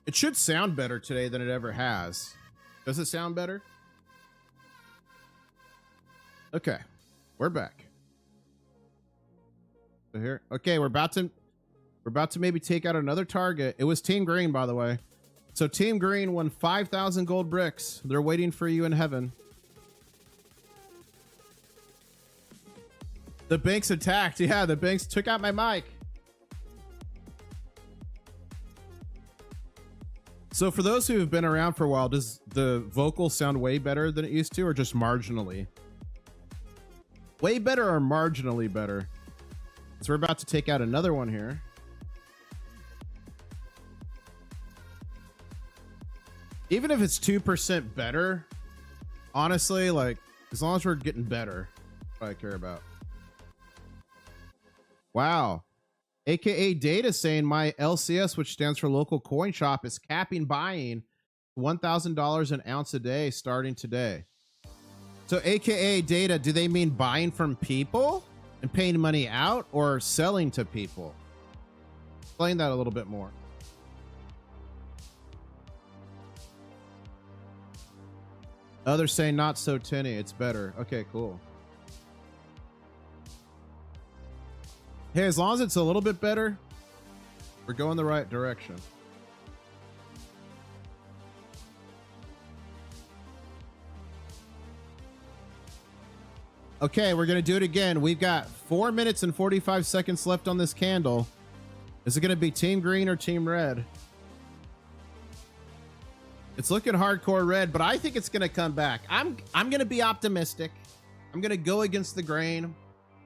It should sound better today than it ever has. Does it sound better? Okay, we're back. So here, okay, we're about to maybe take out another target. It was Team Green, by the way. So Team Green won 5,000 gold bricks. They're waiting for you in heaven. The banks attacked. Yeah, the banks took out my mic. So for those who have been around for a while, does the vocal sound way better than it used to, or just marginally? Way better or marginally better? So we're about to take out another one here. Even if it's 2% better, honestly, like, as long as we're getting better, that's what I care about. Wow. AKA Data saying my LCS, which stands for local coin shop, is capping buying $1,000 an ounce a day starting today. So AKA Data, do they mean buying from people and paying money out, or selling to people? Explain that a little bit more. Others saying not so tinny, it's better. Okay, cool. Hey, as long as it's a little bit better, we're going the right direction. Okay, we're gonna do it again. We've got 4 minutes and 45 seconds left on this candle. Is it gonna be Team Green or Team Red? It's looking hardcore red, but I think it's gonna come back. I'm gonna be optimistic. I'm gonna go against the grain.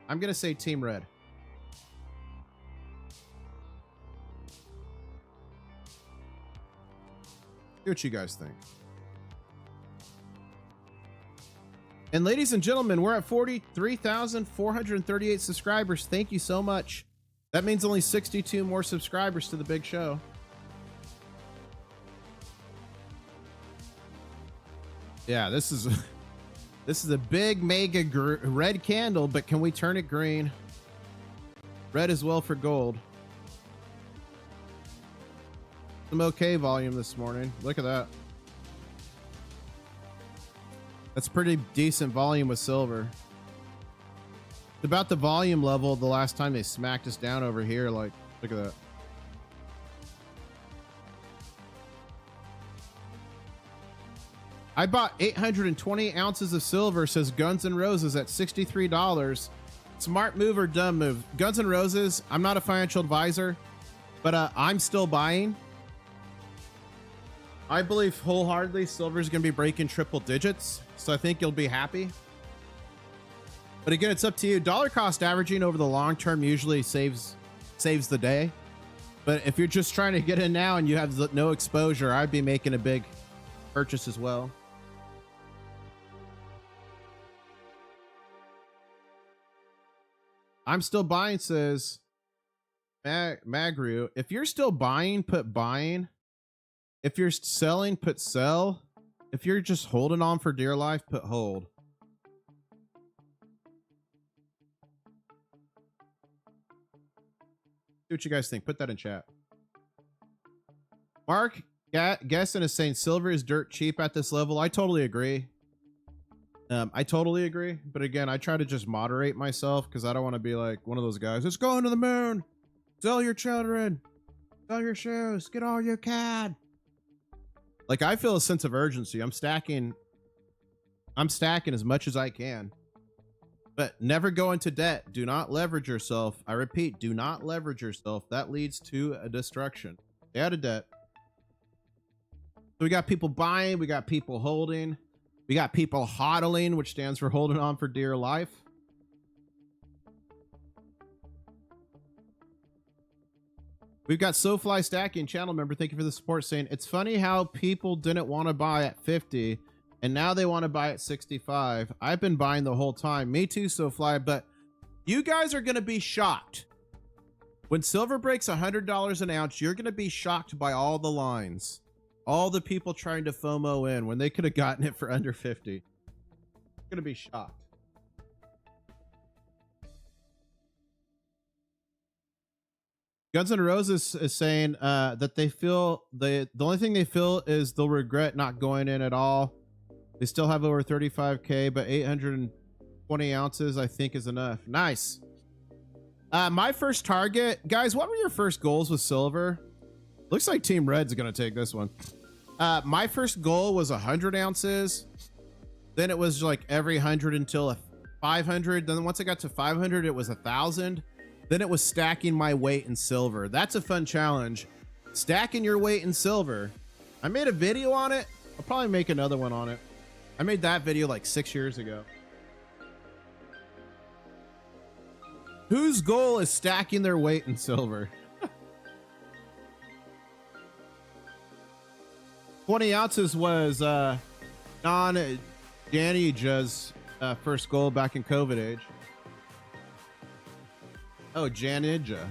I'm gonna say Team Red. See what you guys think. And ladies and gentlemen, we're at 43,438 subscribers. Thank you so much. That means only 62 more subscribers to the big show. Yeah, this is a big mega red candle, but can we turn it green? Red as well for gold. Some okay volume this morning. Look at that. That's pretty decent volume with silver. It's about the volume level the last time they smacked us down over here. Like, look at that. I bought 820 ounces of silver, says Guns N' Roses, at $63. Smart move or dumb move? Guns N' Roses, I'm not a financial advisor, but I'm still buying. I believe wholeheartedly silver is going to be breaking triple digits, so I think you'll be happy. But again, it's up to you. Dollar cost averaging over the long term usually saves the day. But if you're just trying to get in now and you have no exposure, I'd be making a big purchase as well. I'm still buying, says Magru. If you're still buying, put buying. If you're selling, put sell. If you're just holding on for dear life, put hold. See what you guys think. Put that in chat. Mark Guesson is saying silver is dirt cheap at this level. I totally agree. I totally agree. But again, I try to just moderate myself because I don't want to be like one of those guys. Let's go into the moon. Sell your children. Sell your shoes. Get all you can. Like, I feel a sense of urgency. I'm stacking as much as I can. But never go into debt. Do not leverage yourself. I repeat, do not leverage yourself. That leads to a destruction. Stay out of debt. So we got people buying, we got people holding, we got people hodling, which stands for holding on for dear life. We've got SoFly Stacking, channel member. Thank you for the support, saying it's funny how people didn't want to buy at 50 and now they want to buy at 65. I've been buying the whole time. Me too, SoFly, but you guys are going to be shocked. When silver breaks $100 an ounce, you're going to be shocked by all the lines. All the people trying to FOMO in when they could have gotten it for under 50. You're going to be shocked. Guns N' Roses is saying that they feel the only thing they feel is they'll regret not going in at all. They still have over 35K, but 820 ounces I think is enough. Nice. My first target, guys, what were your first goals with silver? Looks like Team Red's gonna take this one. My first goal was 100 ounces. Then it was like every 100 until 500. Then once I got to 500, it was 1,000. Then it was stacking my weight in silver. That's a fun challenge. Stacking your weight in silver. I made a video on it. I'll probably make another one on it. I made that video like 6 years ago. Whose goal is stacking their weight in silver? 20 ounces was non-Janija's first goal back in COVID age. Oh, Janinja.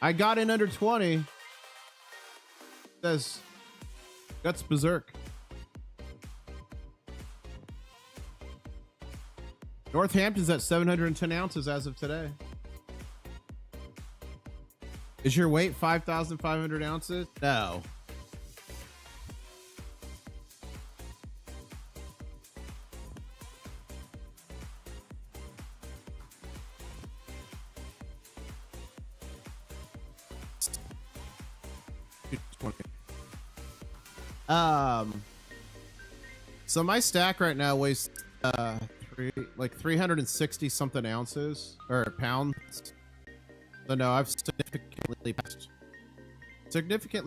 I got in under 20. Says Guts Berserk. Northampton's at 710 ounces as of today. Is your weight 5,500 ounces? No. So my stack right now weighs 360 something ounces or pounds. So no, I've significantly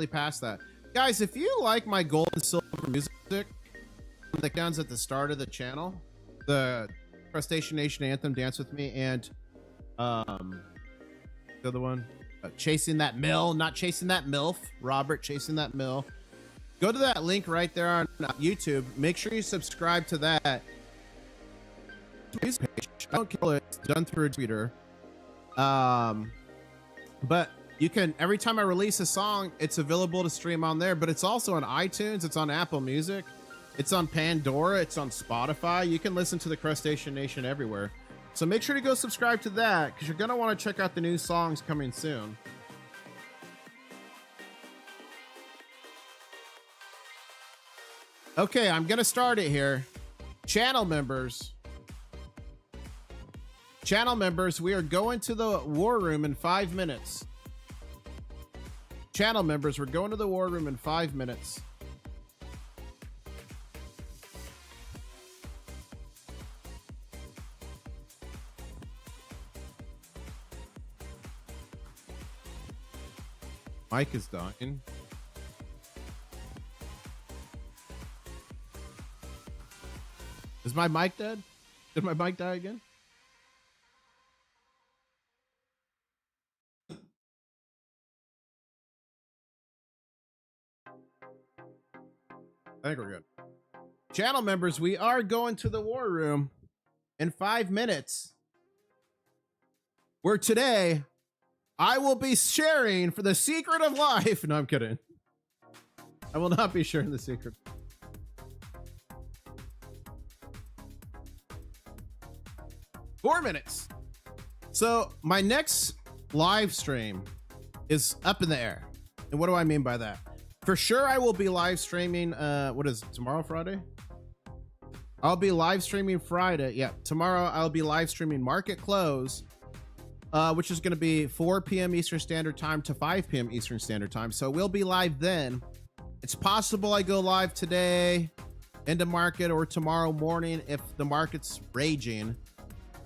past that. Guys, if you like my gold and silver music, the guns at the start of the channel, the Crustacean Nation Anthem, Dance With Me, and the other one, Chasing That Mill, not Chasing That MILF, Robert, Chasing That Mill. Go to that link right there on YouTube. Make sure you subscribe to that. Don't kill it. It's done through a tweeter. But you can, every time I release a song, it's available to stream on there, but it's also on iTunes. It's on Apple Music. It's on Pandora. It's on Spotify. You can listen to the Crustacean Nation everywhere. So make sure to go subscribe to that because you're going to want to check out the new songs coming soon. Okay, I'm going to start it here. Channel members, we are going to the war room in 5 minutes. Channel members, we're going to the war room in 5 minutes. Mike is dying. Is my mic dead? Did my mic die again? I think we're good. Channel members, we are going to the war room in 5 minutes. Where today, I will be sharing for the secret of life. No, I'm kidding. I will not be sharing the secret. Four minutes. So my next live stream is up in the air. And what do I mean by that? For sure, I will be live streaming. What is it, tomorrow, Friday? I'll be live streaming Friday. Yeah, tomorrow I'll be live streaming Market Close, which is going to be 4 p.m. Eastern Standard Time to 5 p.m. Eastern Standard Time. So we'll be live then. It's possible I go live today into market or tomorrow morning if the market's raging.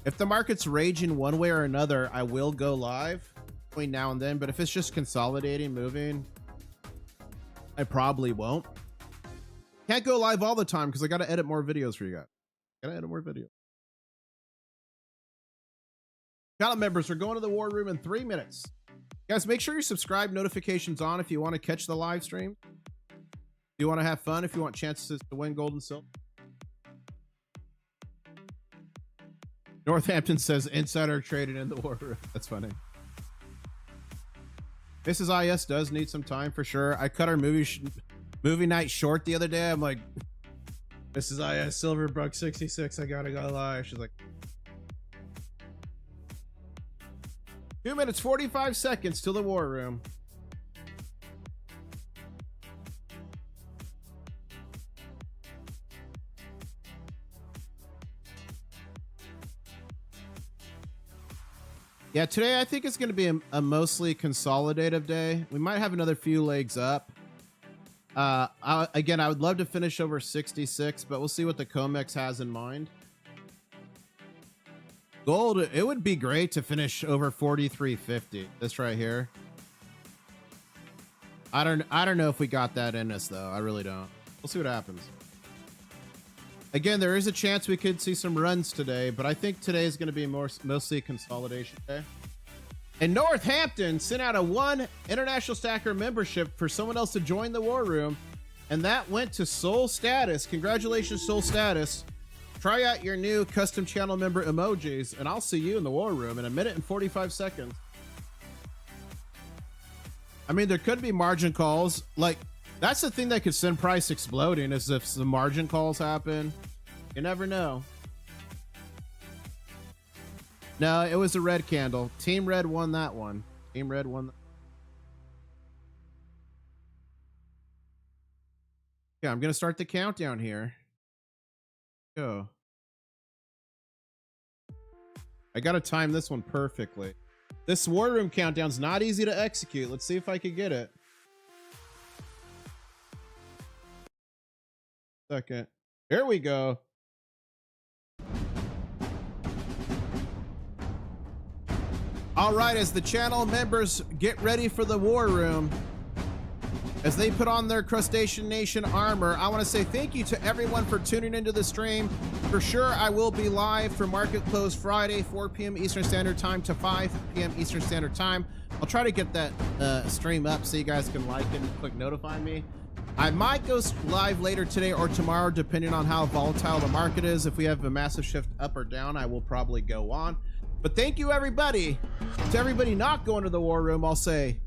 If the market's raging one way or another, I will go live between now and then. But if it's just consolidating, moving, I probably won't. Can't go live all the time because I got to edit more videos for you guys. Gotta edit more videos. Channel members, we're going to the war room in 3 minutes. Guys, make sure you subscribe, notifications on if you want to catch the live stream. If you want to have fun, if you want chances to win gold and silver. Northampton says insider traded in the war room. That's funny. Mrs. IS does need some time for sure. I cut our movie night short the other day. I'm like, Mrs. IS, silver buck 66. I gotta go live. She's like, 2 minutes, 45 seconds till the war room. Yeah, today I think it's going to be a mostly consolidative day. We might have another few legs up. Again, I would love to finish over 66, but we'll see what the COMEX has in mind. Gold, it would be great to finish over 43.50. This right here. I don't know if we got that in us though. I really don't. We'll see what happens. Again, there is a chance we could see some runs today, but I think today is going to be mostly a consolidation day. And Northampton sent out a 1 International Stacker membership for someone else to join the war room, and that went to Soul Status. Congratulations, Soul Status. Try out your new custom channel member emojis, and I'll see you in the war room in 1 minute and 45 seconds. I mean, there could be margin calls. Like, that's the thing that could send price exploding, is if some margin calls happen. You never know. No, it was a red candle. Team Red won that one. Team Red won. Yeah, I'm going to start the countdown here. Go. I got to time this one perfectly. This war room countdown's not easy to execute. Let's see if I could get it. Second. Here we go. All right, as the channel members get ready for the war room, as they put on their Crustacean Nation armor, I want to say thank you to everyone for tuning into the stream. For sure, I will be live for Market Close Friday, 4 p.m. Eastern Standard Time to 5 p.m. Eastern Standard Time. I'll try to get that stream up so you guys can like and click notify me. I might go live later today or tomorrow, depending on how volatile the market is. If we have a massive shift up or down, I will probably go on. But thank you, everybody. To everybody not going to the war room, I'll say,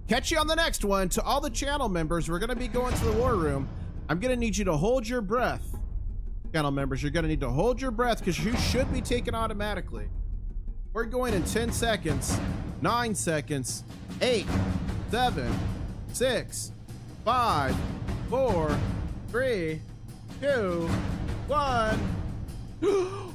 catch you on the next one. To all the channel members, we're going to be going to the war room. I'm going to need you to hold your breath. Channel members, you're going to need to hold your breath because you should be taken automatically. We're going in 10 seconds, 9 seconds, 8, 7, 6, 5, 4, 3, 2, 1.